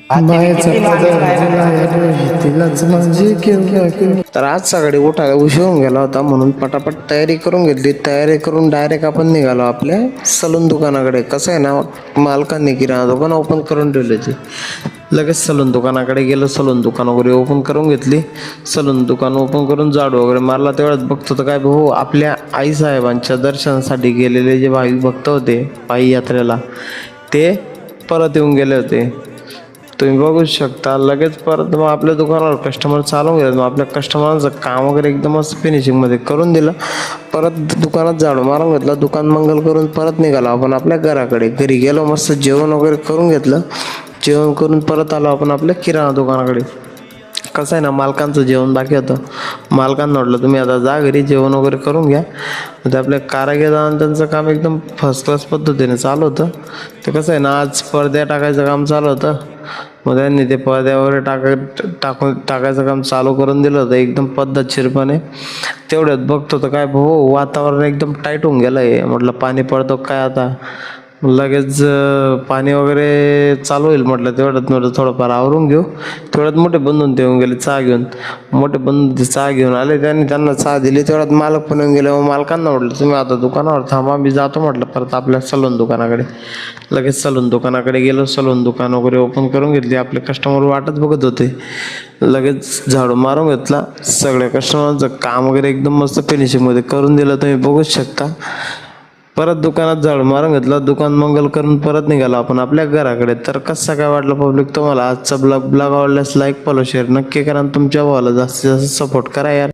बायाचा पदर तिलाच म्हणजे तर आज सकाळी उठायला उशीर होऊन गेला होता, म्हणून पटापट तयारी करून घेतली. तयारी करून डायरेक्ट आपण निघालो आपल्या सलून दुकानाकडे. कसं आहे ना, मालकांनी किराणा दुकान ओपन करून ठेवले ते. लगेच सलून दुकानाकडे गेलो. सलून दुकान वगैरे ओपन करून घेतली. सलून दुकान ओपन करून झाडू वगैरे मारला. तेवढ्यात बघतो तर काय भाऊ, आपल्या आईसाहेबांच्या दर्शनासाठी गेलेले जे भाविक भक्त होते पायी यात्रेला, ते परत येऊन गेले होते. तुम्ही बघू शकता. लगेच परत मग आपल्या दुकानावर कस्टमर चालू गेले. मग आपल्या कस्टमरांचं काम वगैरे एकदमच फिनिशिंगमध्ये करून दिलं. परत दुकानात झाडू मारून घेतला. दुकान मंगल करून परत निघालो आपण आपल्या घराकडे. घरी गेलो, मस्त जेवण वगैरे करून घेतलं. जेवण करून परत आलो आपण आपल्या किराणा दुकानाकडे. कसं आहे ना, मालकांचं जेवण बाकी होतं. मालकांना म्हटलं तुम्ही आता जा घरी, जेवण वगैरे करून घ्या. ते आपल्या कारागीर त्यांचं काम एकदम फर्स्ट क्लास पद्धतीने चालू होतं. ते कसं आहे ना, आज पडद्या टाकायचं काम चालू होतं. मग त्यांनी ते पडद्या वगैरे टाकायचं काम चालू करून दिलं होतं एकदम पद्धतशीरपणे. तेवढ्यात बघतो तर काय भाऊ, वातावरण एकदम टाईट होऊन गेलं आहे. म्हटलं पाणी पडतो काय आता. लगेच पाणी वगैरे चालू होईल म्हटलं. तेवढ्यात थोडंफार आवरून घेऊ. तेवढ्यात मोठे बंधून ते येऊन गेले चहा घेऊन. मोठे बंधू चहा घेऊन आले. त्यांना चहा दिली. तेवढ्यात मालक पण येऊन गेले. मग मालकांना म्हटलं तुम्ही आता दुकानावर थांबा, मी जातो म्हटलं परत आपल्या सलून दुकानाकडे. लगेच सलून दुकानाकडे गेलो. सलून दुकान वगैरे ओपन करून घेतली. आपले कस्टमर वाटच बघत होते. लगेच झाडू मारून घेतला. सगळ्या कस्टमरचं काम वगैरे एकदम मस्त फिनिशिंगमध्ये करून दिलं. तुम्ही बघूच शकता. परत दुकानात झाडू मारून घेतला. दुकान मंगल करून परत निघालो आपण आपल्या घराकडे. तर कसं काय वाटलं पब्लिक तुम्हाला आजचा ब्लॉग आवडल्यास लाईक फॉलो शेअर नक्की करा. तुमच्या भावाला जास्तीत जास्त सपोर्ट करा यार.